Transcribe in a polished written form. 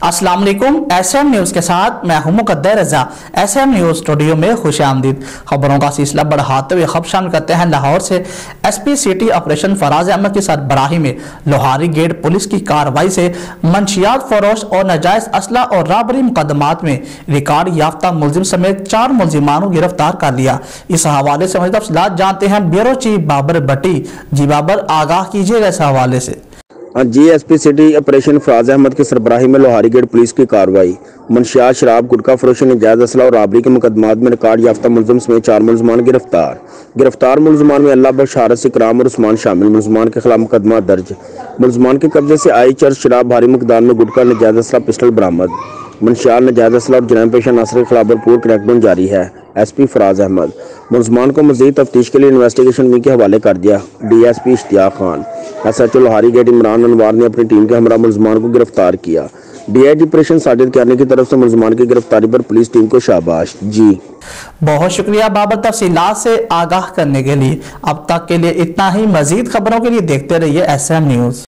अस्सलाम वालेकुम। SM news के साथ मैं हूं मुकद्दर रजा। SM न्यूज़ स्टूडियो में खुश आमदीद। खबरों का सिलसिला बढ़ाते हुए खबर शामिल करते हैं लाहौर से। SP city operation Faraz Ahmed की सरबराही में लोहारी गेट पुलिस की कार्रवाई से मंशियात फरोश और नाजायज असला और राबरी मुकदमात में रिकॉर्ड याफ्ता मुलजिम समेत 4 मुलजिमानों को गिरफ्तार कर लिया। इस हवाले से मज़ीद तफसीलात जानते हैं ब्यूरो चीफ बाबर भट्टी। जी बाबर, आगाह कीजिएगा इस हवाले से। SP city operation Faraz Ahmed की सरबराही में लोहारी गेट पुलिस की कार्रवाई। मंशियात शराब, गुटखा फरोशी, नाजायज असला और राबरी के मुकदमात में रिकॉर्ड याफ्ता मुलजिम समेत 4 मुलजमान गिरफ्तार मुलजमान में अल्लाह बख्श, हारिस, इकराम और उस्मान शामिल। मुलजमान के खिलाफ मुकदमा दर्ज। मुलजमान के कब्जे से आई चर्च शराब, भारी मिकदार में गुटखा, नाजायज असला, पिस्टल बरामद। मंशियात, नाजायज असला और जराइम पेशा नासर के खिलाफ भरपूर क्रैकडाउन जारी है। SP फराज अहमद मुलजमान को मजीद तफ्तीश के लिए इन्वेस्टिगेशन विंग के हवाले कर दिया। DSP Ishtiaq Khan, SHO Lohari gate Imran Anwar ने अपनी टीम के हमरा मुलजमान को गिरफ्तार किया। DIG ऑपरेशन साजिद करने की तरफ से मुलजमान की गिरफ्तारी पर पुलिस टीम को शाबाश। जी बहुत शुक्रिया बाबर, तफसीलात से आगाह करने के लिए। अब तक के लिए इतना ही। मजीद खबरों के लिए देखते रहिए SM न्यूज़।